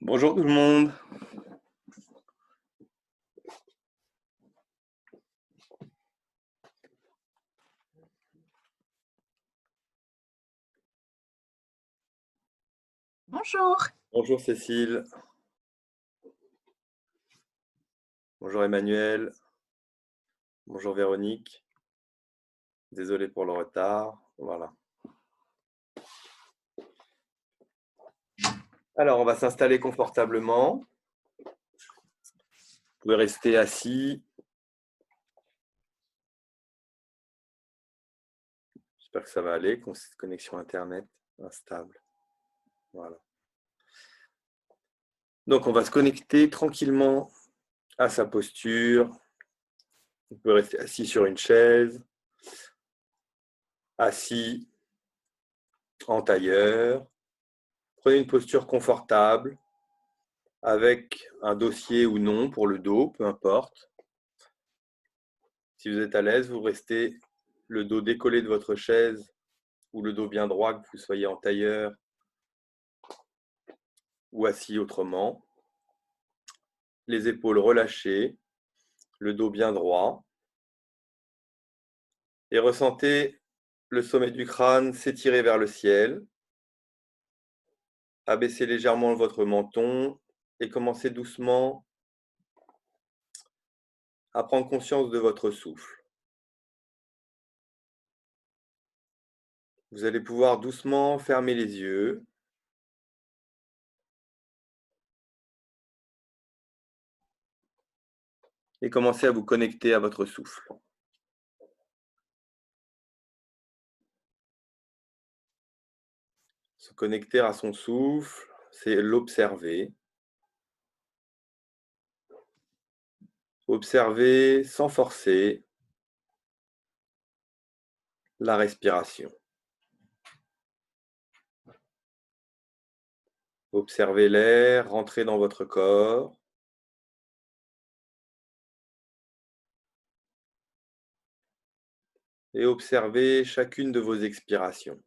Bonjour tout le monde. Bonjour. Bonjour Cécile. Bonjour Emmanuel. Bonjour Véronique. Désolé pour le retard. Voilà. Alors, on va s'installer confortablement. Vous pouvez rester assis. J'espère que ça va aller. Connexion Internet instable. Voilà. Donc, on va se connecter tranquillement à sa posture. Vous pouvez rester assis sur une chaise, assis en tailleur. Prenez une posture confortable avec un dossier ou non pour le dos, peu importe. Si vous êtes à l'aise, vous restez le dos décollé de votre chaise ou le dos bien droit, que vous soyez en tailleur ou assis autrement. Les épaules relâchées, le dos bien droit. Et ressentez le sommet du crâne s'étirer vers le ciel. Abaissez légèrement votre menton et commencez doucement à prendre conscience de votre souffle. Vous allez pouvoir doucement fermer les yeux et commencer à vous connecter à votre souffle. Se connecter à son souffle, c'est l'observer. Observer sans forcer la respiration. Observez l'air rentrer dans votre corps. Et observez chacune de vos expirations.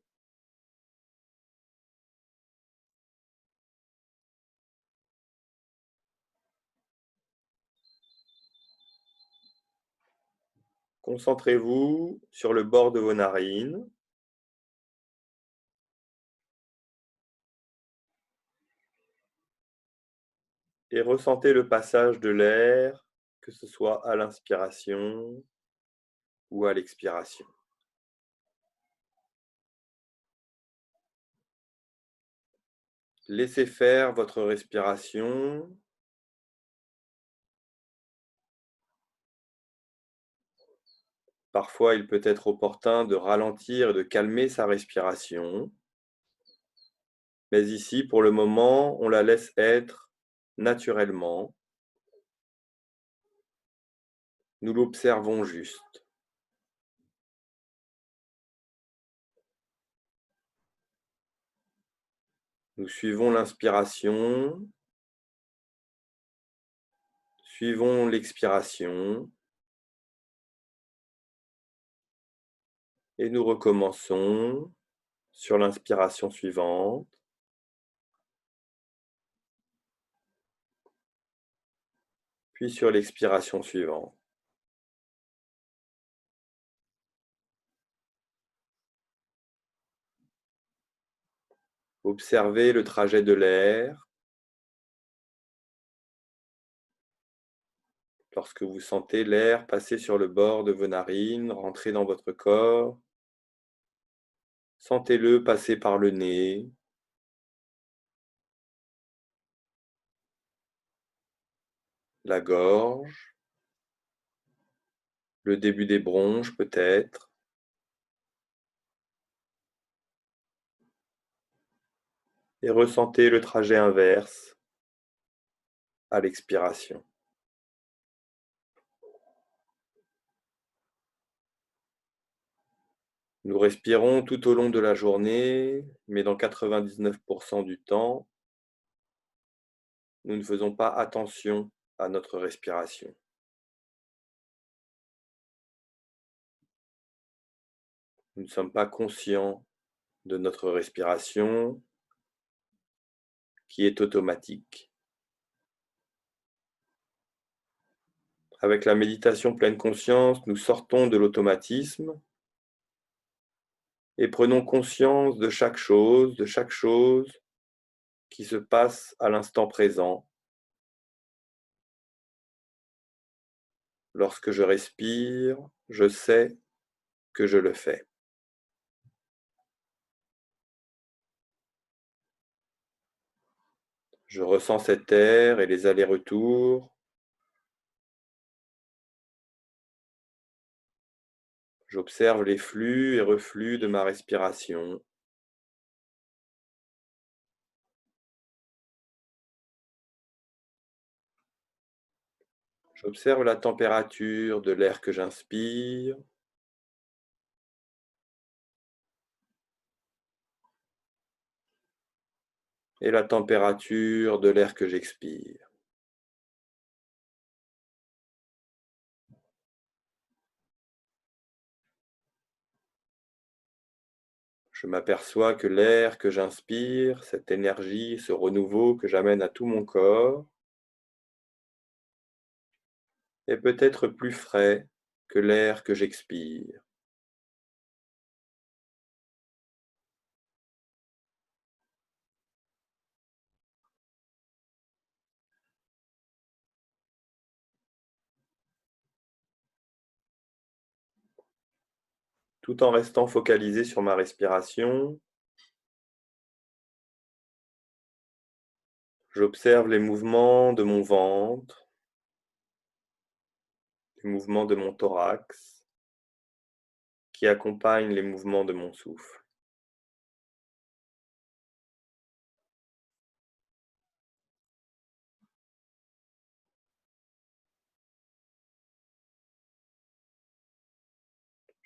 Concentrez-vous sur le bord de vos narines. Et ressentez le passage de l'air, que ce soit à l'inspiration ou à l'expiration. Laissez faire votre respiration. Parfois, il peut être opportun de ralentir et de calmer sa respiration. Mais ici, pour le moment, on la laisse être naturellement. Nous l'observons juste. Nous suivons l'inspiration, suivons l'expiration et nous recommençons sur l'inspiration suivante. Puis sur l'expiration suivante. Observez le trajet de l'air. Lorsque vous sentez l'air passer sur le bord de vos narines, rentrer dans votre corps, sentez-le passer par le nez, la gorge, le début des bronches peut-être, et ressentez le trajet inverse à l'expiration. Nous respirons tout au long de la journée, mais dans 99% du temps, nous ne faisons pas attention à notre respiration. Nous ne sommes pas conscients de notre respiration. qui est automatique. Avec la méditation pleine conscience, nous sortons de l'automatisme et prenons conscience de chaque chose qui se passe à l'instant présent. Lorsque je respire, je sais que je le fais. Je ressens cet air et les allers-retours. J'observe les flux et reflux de ma respiration. J'observe la température de l'air que j'inspire et la température de l'air que j'expire. Je m'aperçois que l'air que j'inspire, cette énergie, ce renouveau que j'amène à tout mon corps, est peut-être plus frais que l'air que j'expire. Tout en restant focalisé sur ma respiration, j'observe les mouvements de mon ventre, les mouvements de mon thorax, qui accompagnent les mouvements de mon souffle.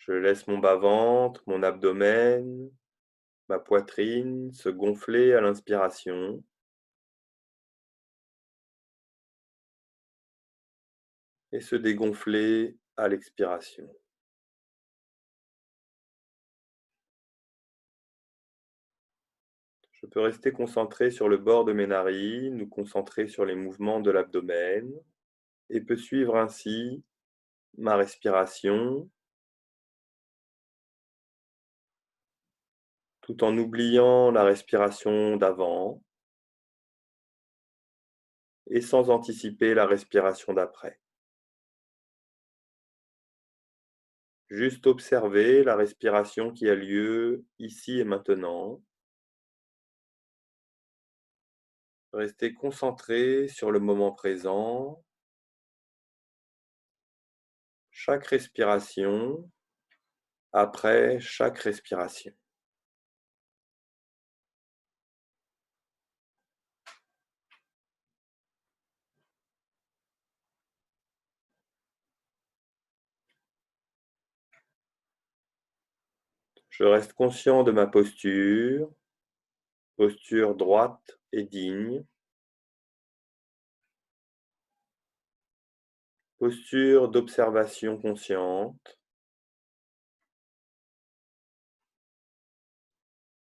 Je laisse mon bas-ventre, mon abdomen, ma poitrine se gonfler à l'inspiration et se dégonfler à l'expiration. Je peux rester concentré sur le bord de mes narines ou concentré sur les mouvements de l'abdomen et peut suivre ainsi ma respiration tout en oubliant la respiration d'avant et sans anticiper la respiration d'après. Juste observer la respiration qui a lieu ici et maintenant. Rester concentré sur le moment présent. Chaque respiration après chaque respiration. Je reste conscient de ma posture droite et digne, posture d'observation consciente.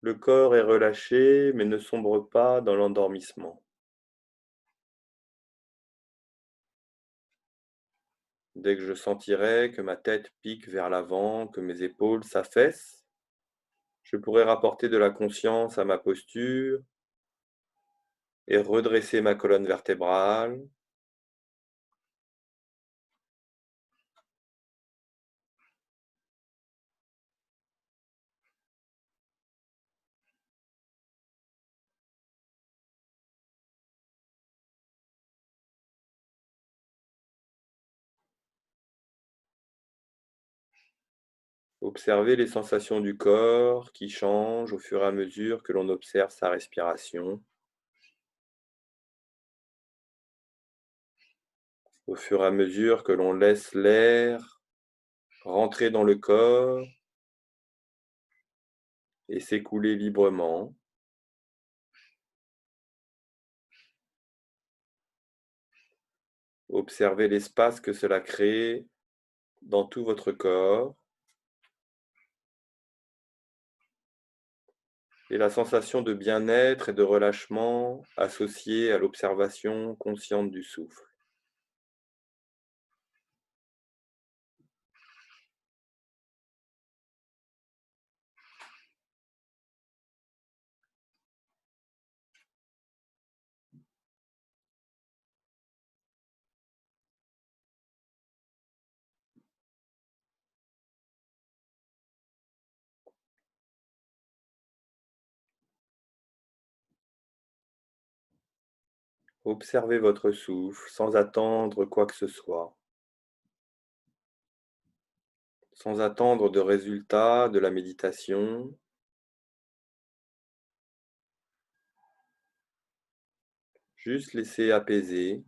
Le corps est relâché mais ne sombre pas dans l'endormissement. Dès que je sentirai que ma tête pique vers l'avant, que mes épaules s'affaissent, je pourrai rapporter de la conscience à ma posture et redresser ma colonne vertébrale. Observer les sensations du corps qui changent au fur et à mesure que l'on observe sa respiration, au fur et à mesure que l'on laisse l'air rentrer dans le corps et s'écouler librement. Observez l'espace que cela crée dans tout votre corps. et la sensation de bien-être et de relâchement associée à l'observation consciente du souffle. Observez votre souffle sans attendre quoi que ce soit, sans attendre de résultat de la méditation, juste laisser apaiser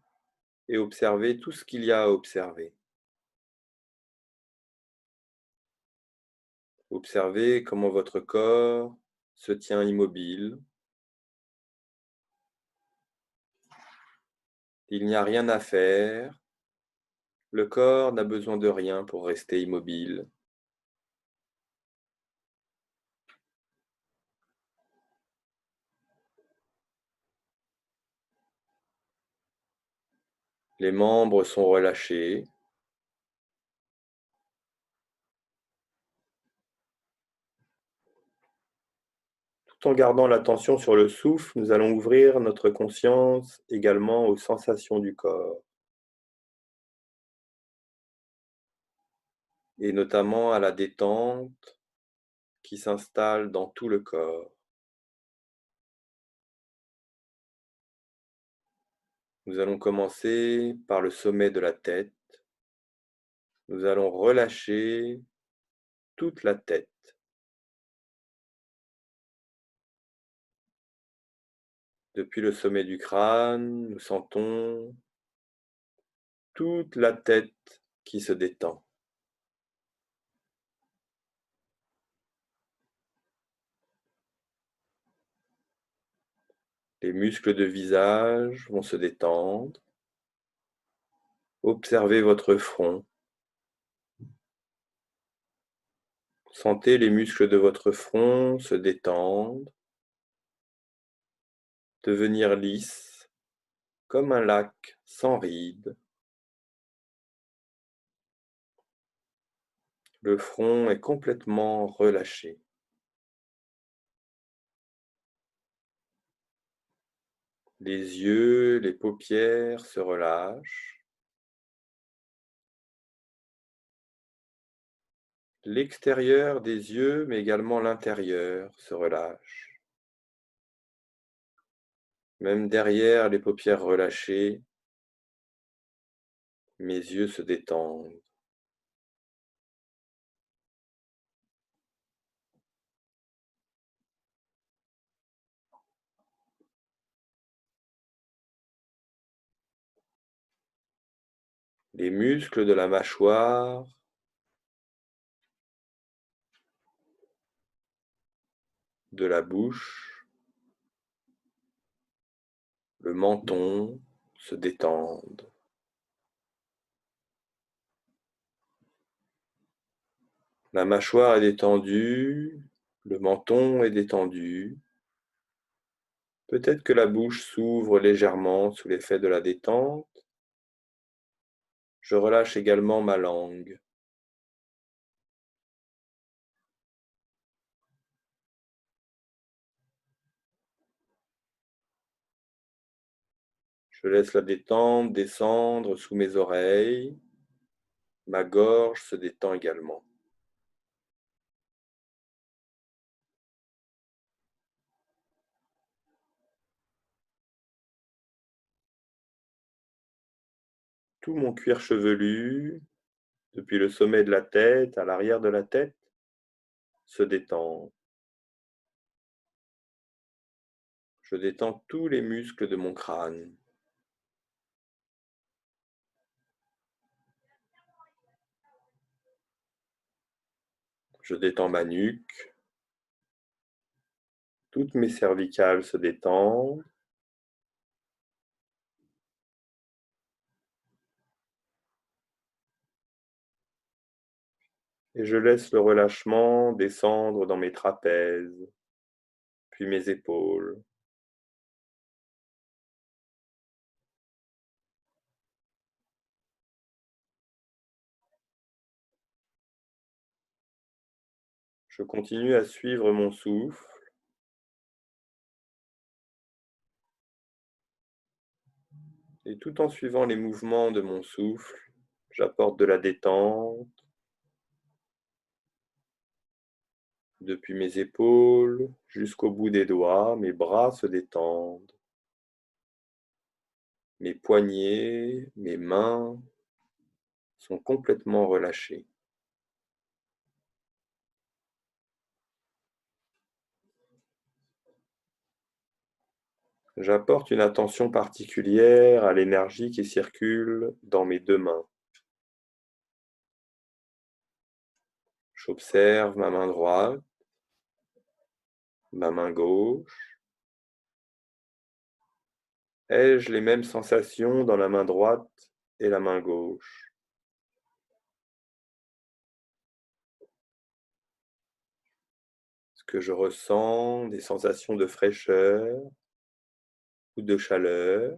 et observer tout ce qu'il y a à observer. Observez comment votre corps se tient immobile. Il n'y a rien à faire. Le corps n'a besoin de rien pour rester immobile. Les membres sont relâchés. Tout en gardant l'attention sur le souffle, nous allons ouvrir notre conscience également aux sensations du corps, et notamment à la détente qui s'installe dans tout le corps. Nous allons commencer par le sommet de la tête. Nous allons relâcher toute la tête. Depuis le sommet du crâne, nous sentons toute la tête qui se détend. Les muscles de visage vont se détendre. Observez votre front. Sentez les muscles de votre front se détendre, devenir lisses, comme un lac sans rides. Le front est complètement relâché. Les yeux, les paupières se relâchent. L'extérieur des yeux, mais également l'intérieur, se relâche. Même derrière les paupières relâchées, mes yeux se détendent. Les muscles de la mâchoire, de la bouche, le menton se détendent. La mâchoire est détendue, le menton est détendu. Peut-être que la bouche s'ouvre légèrement sous l'effet de la détente. Je relâche également ma langue. Je laisse la détente descendre sous mes oreilles. Ma gorge se détend également. Tout mon cuir chevelu, depuis le sommet de la tête à l'arrière de la tête, se détend. Je détends tous les muscles de mon crâne. Je détends ma nuque. Toutes mes cervicales se détendent. Et je laisse le relâchement descendre dans mes trapèzes, puis mes épaules. Je continue à suivre mon souffle. Et tout en suivant les mouvements de mon souffle, j'apporte de la détente depuis mes épaules jusqu'au bout des doigts. Mes bras se détendent, mes poignets, mes mains sont complètement relâchés. J'apporte une attention particulière à l'énergie qui circule dans mes deux mains. J'observe ma main droite, ma main gauche. Ai-je les mêmes sensations dans la main droite et la main gauche? Est-ce que je ressens des sensations de fraîcheur ou de chaleur,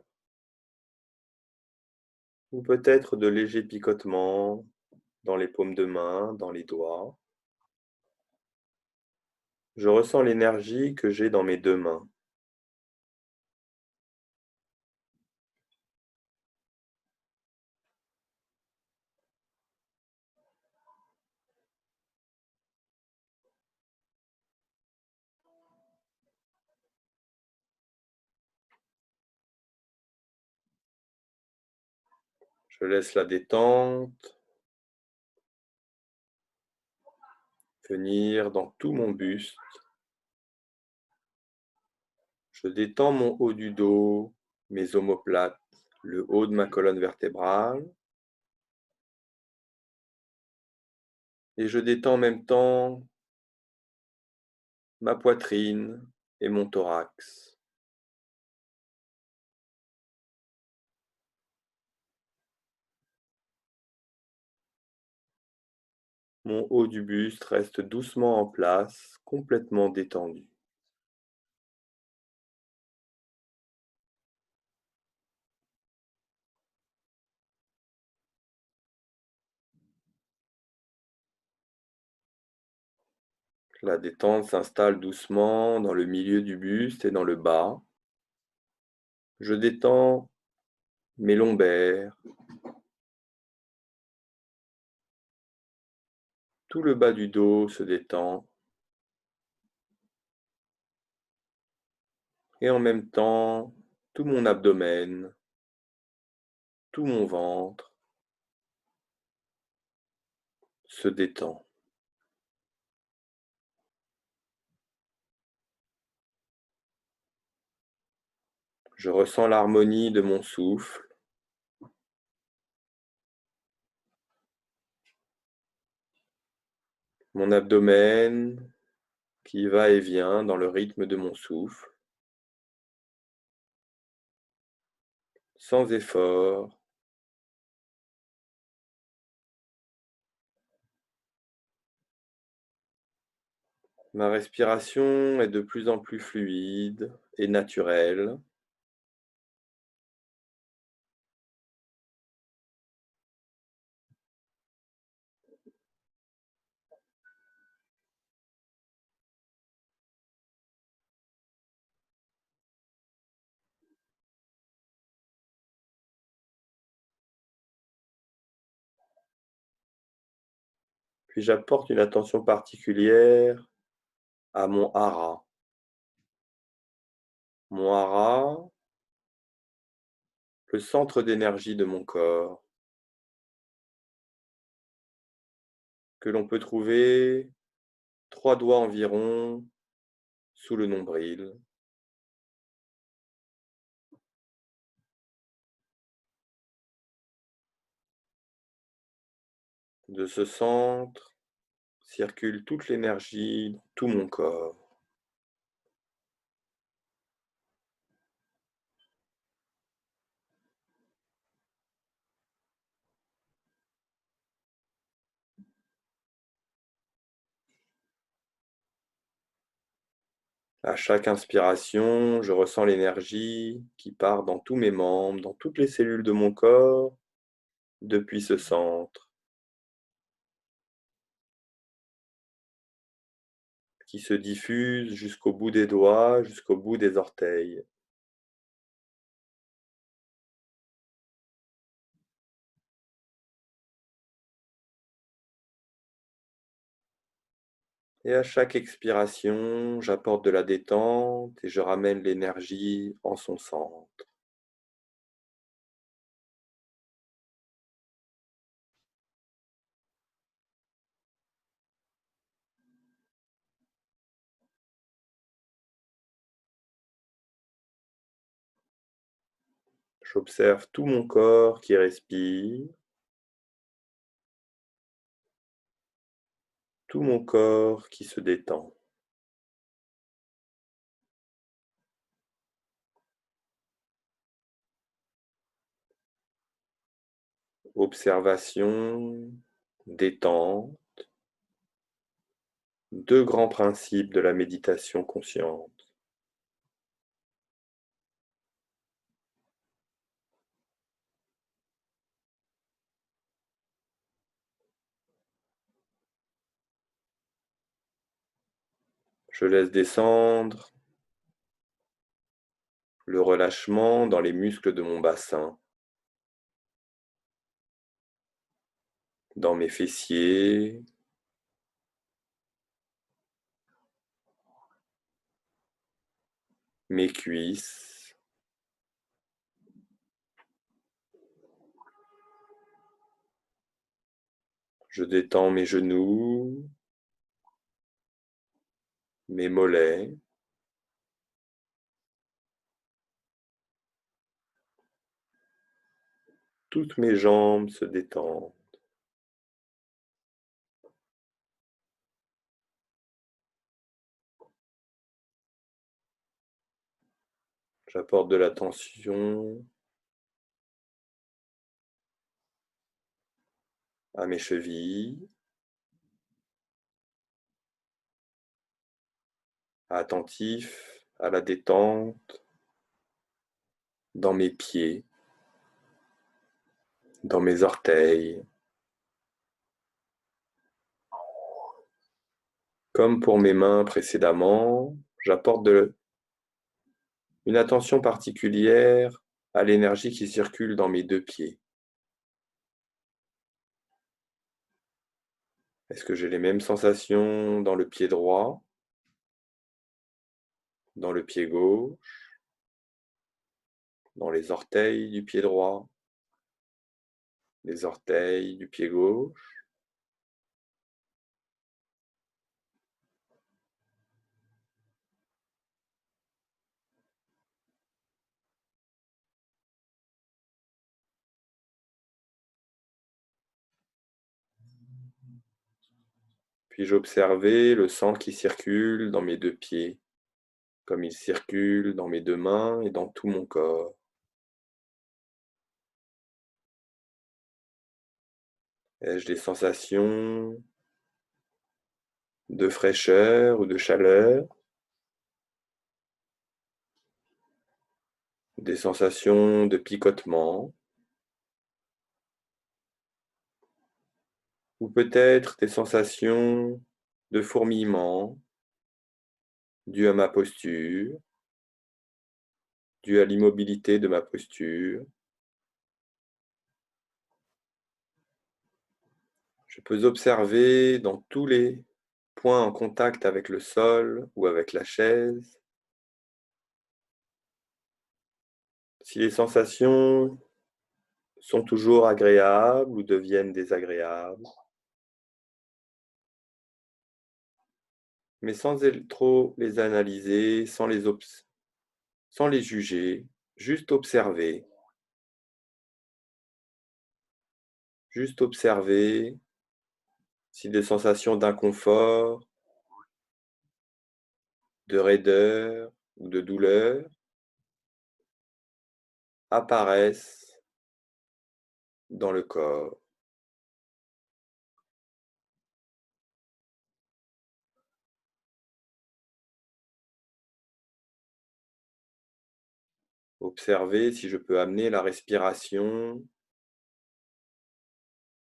ou peut-être de légers picotements dans les paumes de main, dans les doigts? Je ressens l'énergie que j'ai dans mes deux mains. Je laisse la détente venir dans tout mon buste. Je détends mon haut du dos, mes omoplates, le haut de ma colonne vertébrale. Et je détends en même temps ma poitrine et mon thorax. Mon haut du buste reste doucement en place, complètement détendu. La détente s'installe doucement dans le milieu du buste et dans le bas. Je détends mes lombaires, tout le bas du dos se détend et en même temps tout mon abdomen, tout mon ventre se détend. Je ressens l'harmonie de mon souffle. Mon abdomen qui va et vient dans le rythme de mon souffle, sans effort. Ma respiration est de plus en plus fluide et naturelle. Puis j'apporte une attention particulière à mon hara. Mon hara, le centre d'énergie de mon corps, que l'on peut trouver 3 doigts environ sous le nombril. De ce centre circule toute l'énergie dans tout mon corps. À chaque inspiration, je ressens l'énergie qui part dans tous mes membres, dans toutes les cellules de mon corps, depuis ce centre, qui se diffuse jusqu'au bout des doigts, jusqu'au bout des orteils. Et à chaque expiration, j'apporte de la détente et je ramène l'énergie en son centre. J'observe tout mon corps qui respire, tout mon corps qui se détend. Observation, détente, deux grands principes de la méditation consciente. Je laisse descendre le relâchement dans les muscles de mon bassin, dans mes fessiers, mes cuisses, je détends mes genoux, mes mollets, toutes mes jambes se détendent. J'apporte de l'attention à mes chevilles, attentif à la détente dans mes pieds, dans mes orteils. Comme pour mes mains précédemment, j'apporte une attention particulière à l'énergie qui circule dans mes deux pieds. Est-ce que j'ai les mêmes sensations dans le pied droit, dans le pied gauche, dans les orteils du pied droit, les orteils du pied gauche? Puis-je observer le sang qui circule dans mes deux pieds, comme il circule dans mes deux mains et dans tout mon corps? Ai-je des sensations de fraîcheur ou de chaleur? Des sensations de picotement? Ou peut-être des sensations de fourmillement dues à ma posture, dues à l'immobilité de ma posture? Je peux observer dans tous les points en contact avec le sol ou avec la chaise si les sensations sont toujours agréables ou deviennent désagréables, mais sans trop les analyser, sans les juger, juste observer, juste observer si des sensations d'inconfort, de raideur ou de douleur apparaissent dans le corps. Observer si je peux amener la respiration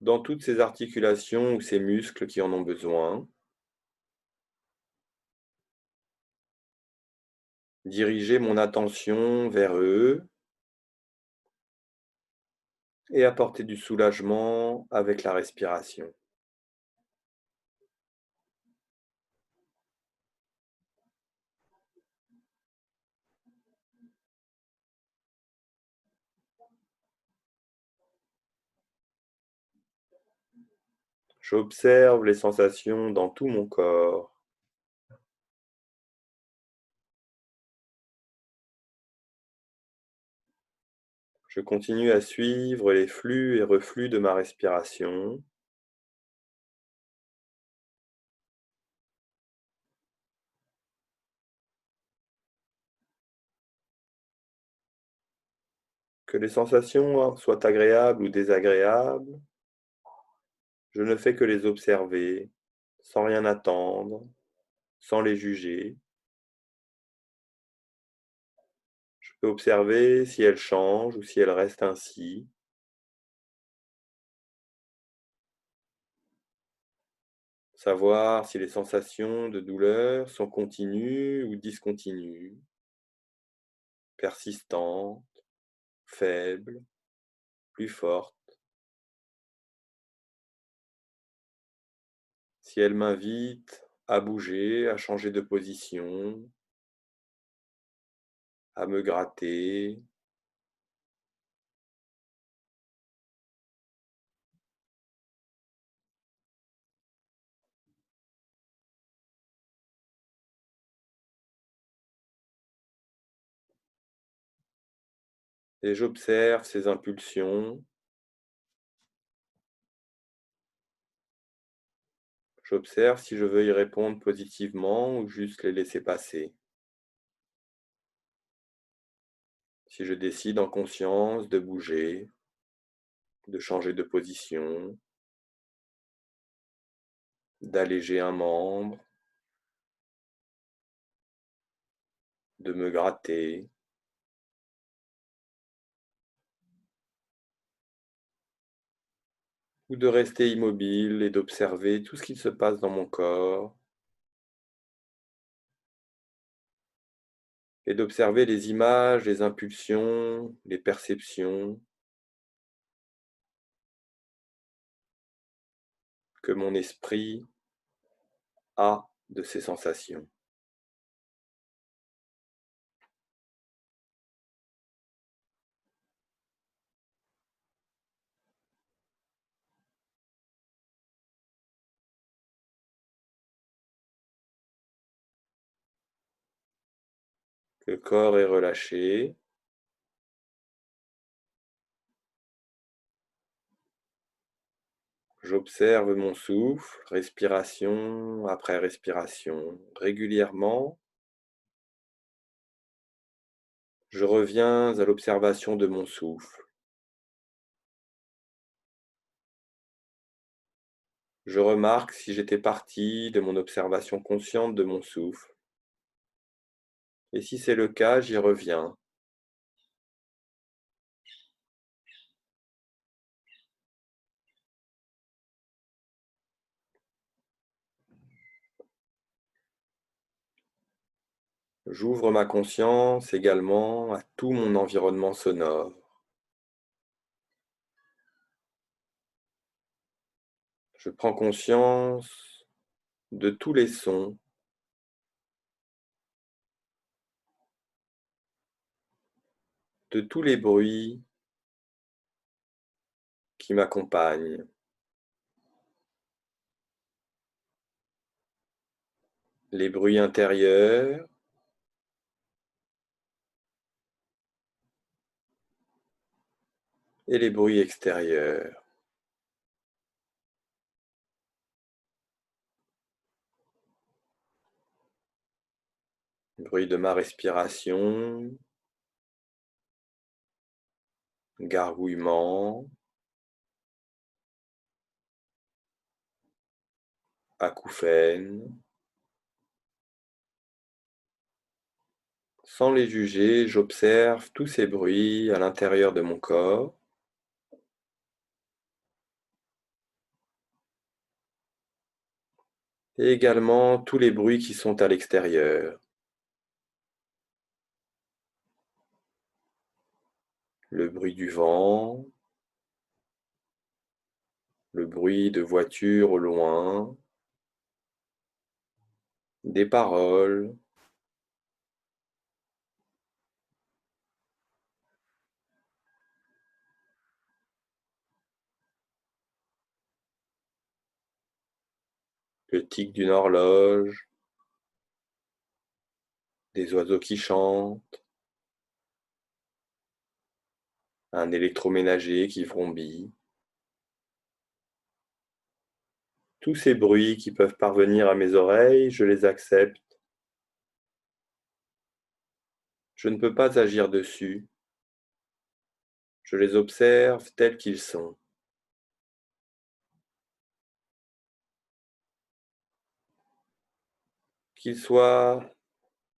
dans toutes ces articulations ou ces muscles qui en ont besoin. Diriger mon attention vers eux et apporter du soulagement avec la respiration. J'observe les sensations dans tout mon corps. Je continue à suivre les flux et reflux de ma respiration. Que les sensations soient agréables ou désagréables, je ne fais que les observer, sans rien attendre, sans les juger. Je peux observer si elles changent ou si elles restent ainsi. Savoir si les sensations de douleur sont continues ou discontinues, persistantes, faibles, plus fortes. Si elles m'invitent à bouger, à changer de position, à me gratter, et j'observe ces impulsions. J'observe si je veux y répondre positivement ou juste les laisser passer. Si je décide en conscience de bouger, de changer de position, d'alléger un membre, de me gratter, ou de rester immobile et d'observer tout ce qui se passe dans mon corps, et d'observer les images, les impulsions, les perceptions que mon esprit a de ces sensations. Le corps est relâché. J'observe mon souffle, respiration après respiration. Régulièrement, je reviens à l'observation de mon souffle. Je remarque si j'étais parti de mon observation consciente de mon souffle. Et si c'est le cas, j'y reviens. J'ouvre ma conscience également à tout mon environnement sonore. Je prends conscience de tous les sons, de tous les bruits qui m'accompagnent. Les bruits intérieurs et les bruits extérieurs. Le bruit de ma respiration, gargouillement, acouphènes, Sans les juger, j'observe tous ces bruits à l'intérieur de mon corps et également tous les bruits qui sont à l'extérieur. Le bruit du vent, le bruit de voitures au loin, des paroles, le tic d'une horloge, des oiseaux qui chantent, un électroménager qui vrombit. Tous ces bruits qui peuvent parvenir à mes oreilles, je les accepte. Je ne peux pas agir dessus. Je les observe tels qu'ils sont. Qu'ils soient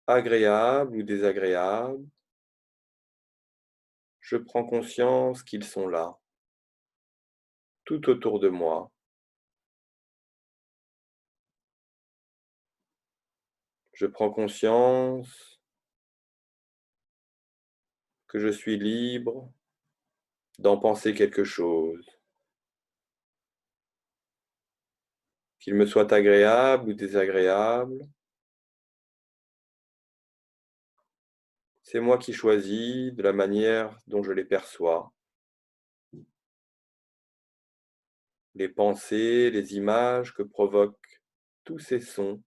agréables ou désagréables, je prends conscience qu'ils sont là, tout autour de moi. Je prends conscience que je suis libre d'en penser quelque chose, qu'il me soit agréable ou désagréable. C'est moi qui choisis de la manière dont je les perçois. Les pensées, les images que provoquent tous ces sons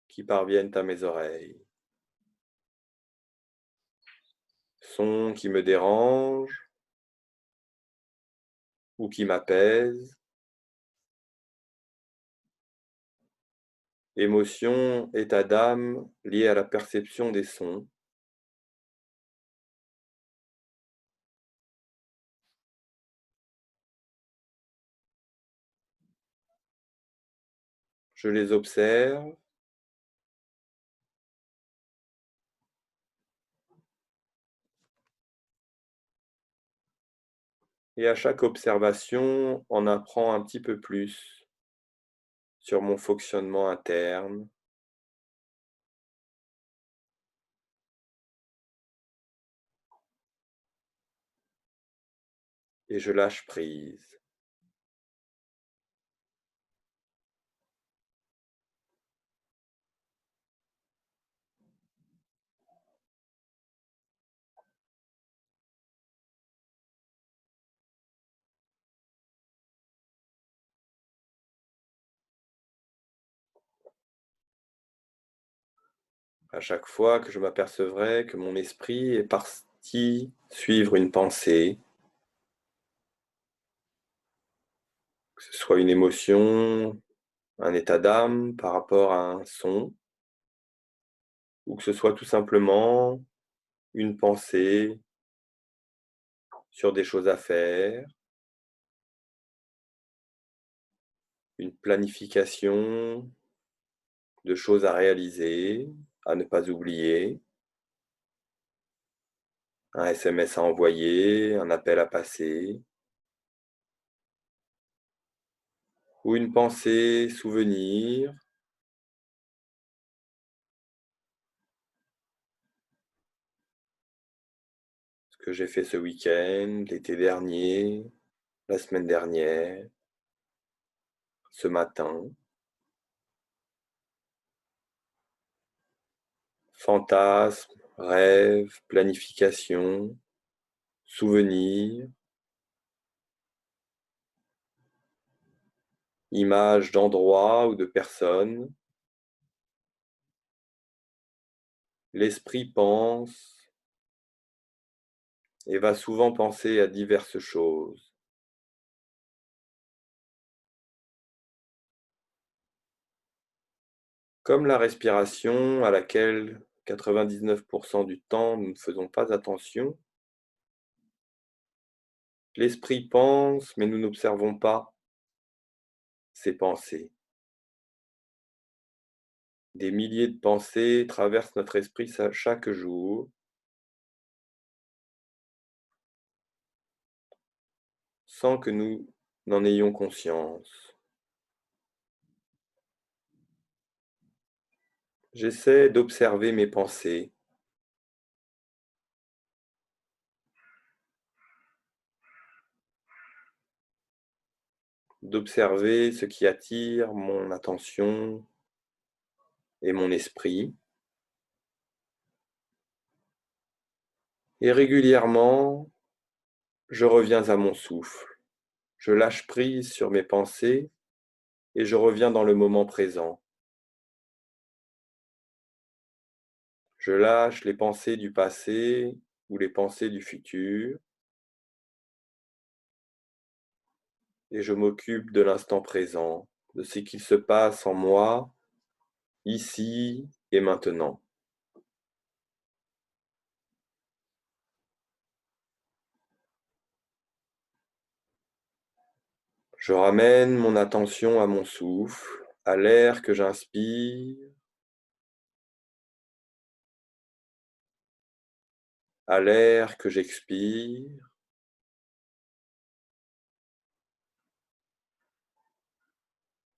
qui parviennent à mes oreilles. Sons qui me dérangent ou qui m'apaisent. Émotion, état d'âme lié à la perception des sons. Je les observe et à chaque observation, on apprend un petit peu plus sur mon fonctionnement interne. Et je lâche prise. À chaque fois que je m'apercevrai que mon esprit est parti suivre une pensée, que ce soit une émotion, un état d'âme par rapport à un son, ou que ce soit tout simplement une pensée sur des choses à faire, une planification de choses à réaliser, à ne pas oublier, un SMS à envoyer, un appel à passer, ou une pensée souvenir, ce que j'ai fait ce week-end, l'été dernier, la semaine dernière, ce matin. Fantasmes, rêves, planification, souvenirs, images d'endroits ou de personnes. L'esprit pense et va souvent penser à diverses choses. Comme la respiration à laquelle 99% du temps nous ne faisons pas attention, l'esprit pense mais nous n'observons pas ses pensées. Des milliers de pensées traversent notre esprit chaque jour, sans que nous n'en ayons conscience. J'essaie d'observer mes pensées, d'observer ce qui attire mon attention et mon esprit. Et régulièrement, je reviens à mon souffle. Je lâche prise sur mes pensées et je reviens dans le moment présent. Je lâche les pensées du passé ou les pensées du futur et je m'occupe de l'instant présent, de ce qu'il se passe en moi, ici et maintenant. Je ramène mon attention à mon souffle, à l'air que j'inspire, à l'air que j'expire,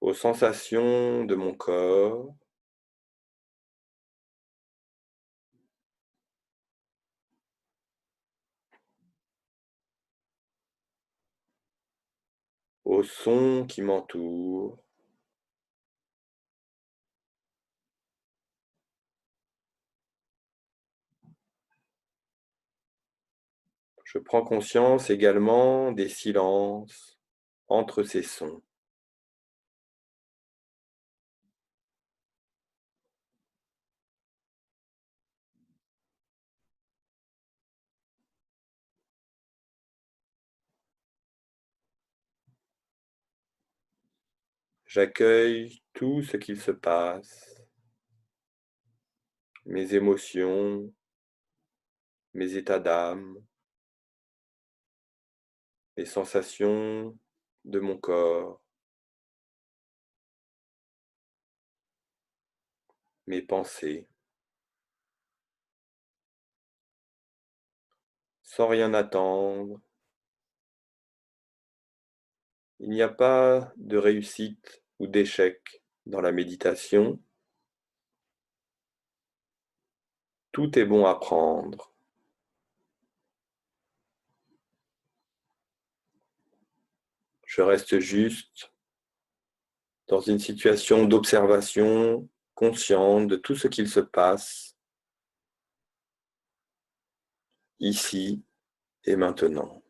aux sensations de mon corps, aux sons qui m'entourent. Je prends conscience également des silences entre ces sons. J'accueille tout ce qu'il se passe, mes émotions, mes états d'âme, les sensations de mon corps, mes pensées, sans rien attendre. Il n'y a pas de réussite ou d'échec dans la méditation. Tout est bon à prendre. Je reste juste dans une situation d'observation consciente de tout ce qu'il se passe ici et maintenant.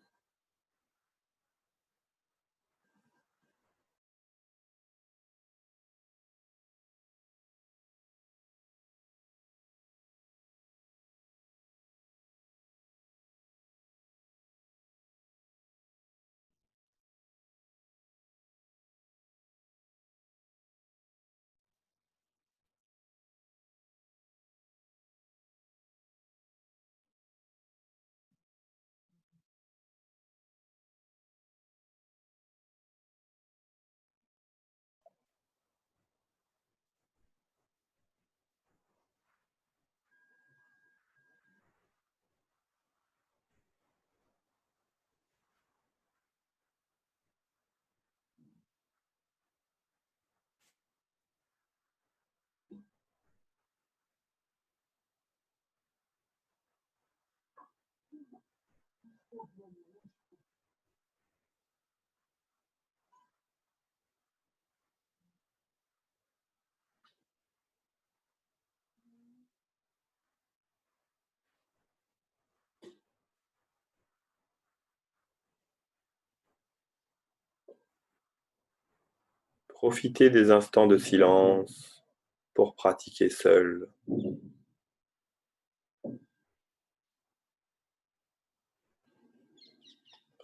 Profitez des instants de silence pour pratiquer seul.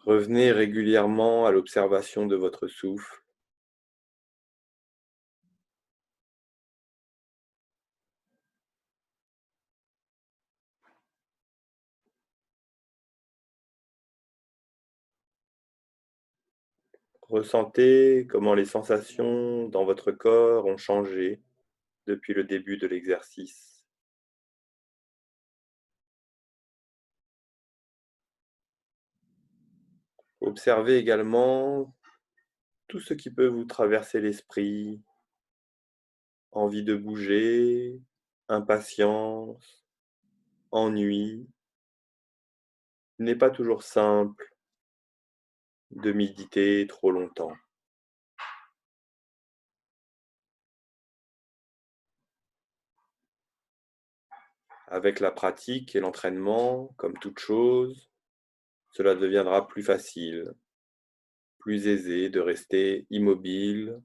Revenez régulièrement à l'observation de votre souffle. Ressentez comment les sensations dans votre corps ont changé depuis le début de l'exercice. Observez également tout ce qui peut vous traverser l'esprit, envie de bouger, impatience, ennui. Il n'est pas toujours simple de méditer trop longtemps. Avec la pratique et l'entraînement, comme toute chose, cela deviendra plus facile, plus aisé de rester immobile,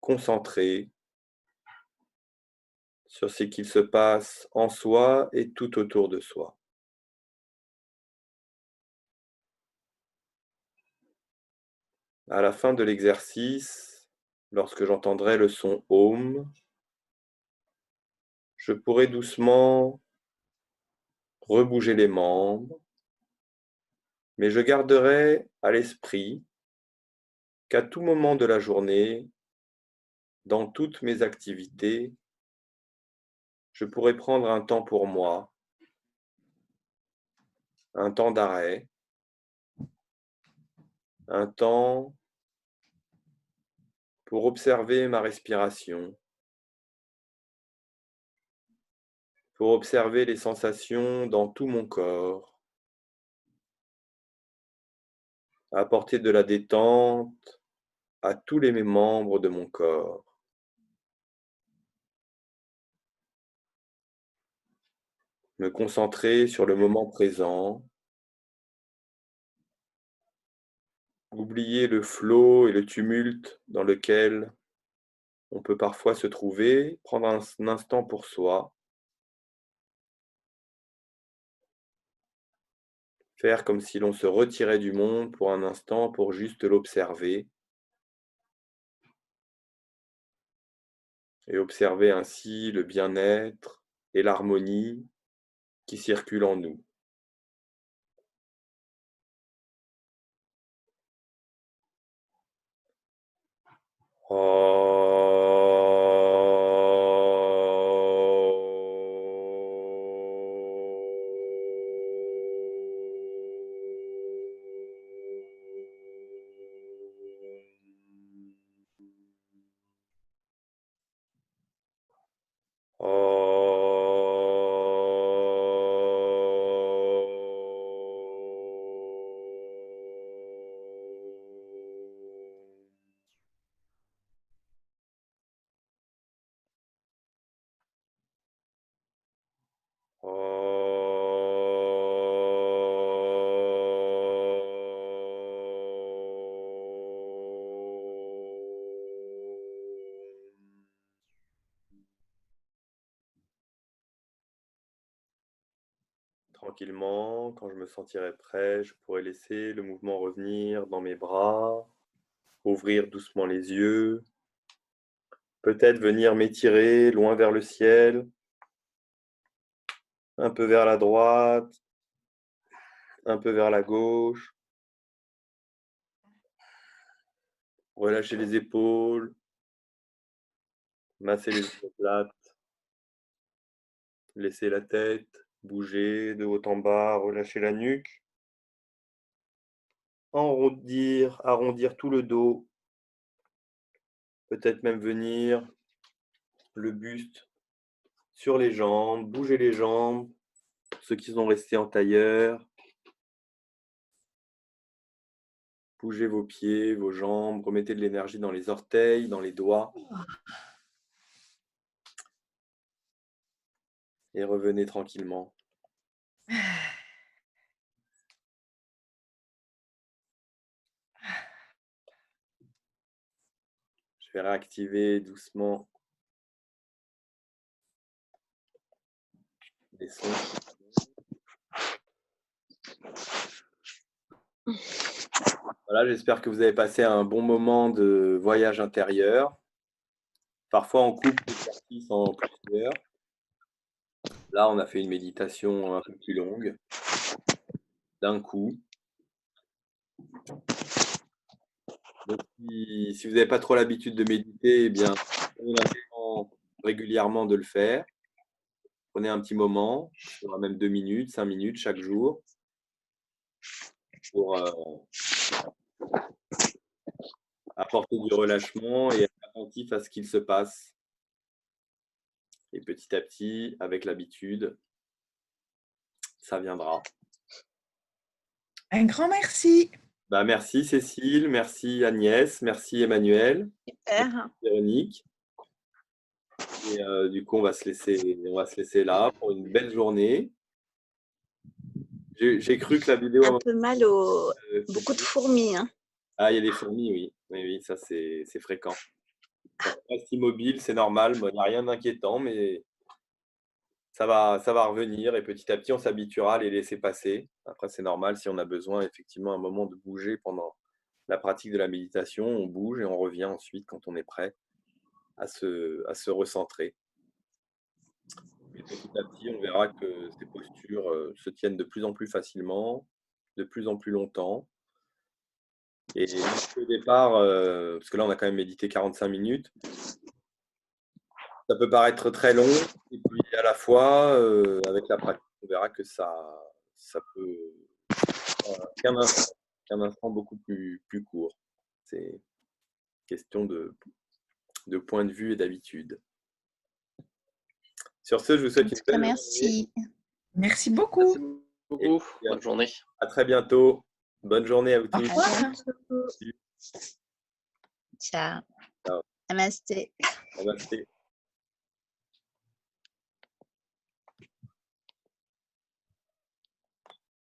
concentré sur ce qu'il se passe en soi et tout autour de soi. À la fin de l'exercice, lorsque j'entendrai le son Om, je pourrai doucement rebouger les membres, mais je garderai à l'esprit qu'à tout moment de la journée, dans toutes mes activités, je pourrai prendre un temps pour moi, un temps d'arrêt, un temps pour observer ma respiration, pour observer les sensations dans tout mon corps, apporter de la détente à tous les membres de mon corps. Me concentrer sur le moment présent, oublier le flot et le tumulte dans lequel on peut parfois se trouver, prendre un instant pour soi, faire comme si l'on se retirait du monde pour un instant pour juste l'observer et observer ainsi le bien-être et l'harmonie qui circulent en nous. Tranquillement, quand je me sentirai prêt, je pourrai laisser le mouvement revenir dans mes bras, ouvrir doucement les yeux, peut-être venir m'étirer loin vers le ciel, un peu vers la droite, un peu vers la gauche, relâcher les épaules, masser les omoplates, laisser la tête bouger de haut en bas, relâcher la nuque, arrondir tout le dos, peut-être même venir le buste sur les jambes, bouger les jambes, ceux qui sont restés en tailleur. Bougez vos pieds, vos jambes, remettez de l'énergie dans les orteils, dans les doigts. Et revenez tranquillement. Je vais réactiver doucement les sons. Voilà, j'espère que vous avez passé un bon moment de voyage intérieur. Parfois, on coupe l'exercice en plusieurs. Là, on a fait une méditation un peu plus longue, d'un coup. Donc, si vous n'avez pas trop l'habitude de méditer, eh bien, prenez un temps régulièrement de le faire. Prenez un petit moment, même 2 minutes, 5 minutes chaque jour pour apporter du relâchement et être attentif à ce qu'il se passe. Et petit à petit, avec l'habitude, ça viendra. Un grand merci. Merci Cécile, merci Agnès, merci Emmanuel, Super. merci Véronique. Et du coup, on va se laisser là pour une belle journée. J'ai cru que la vidéo... Un peu mal au... Beaucoup de fourmis. Hein. Ah, il y a des fourmis, oui. Oui, ça c'est fréquent. Quand on reste immobile, c'est normal, il n'y a rien d'inquiétant, mais ça va revenir et petit à petit, on s'habituera à les laisser passer. Après, c'est normal, si on a besoin effectivement un moment de bouger pendant la pratique de la méditation, on bouge et on revient ensuite quand on est prêt à se recentrer. Et petit à petit, on verra que ces postures se tiennent de plus en plus facilement, de plus en plus longtemps. Et au départ, parce que là, on a quand même médité 45 minutes, ça peut paraître très long, et puis à la fois, avec la pratique, on verra que ça peut qu'un instant beaucoup plus court. C'est question de point de vue et d'habitude. Sur ce, je vous souhaite une belle journée. Merci. Merci beaucoup. Merci beaucoup. Bonne journée. À très bientôt. Bonne journée à vous Au tous. revoir. Ciao. Ciao. Namasté. Namasté.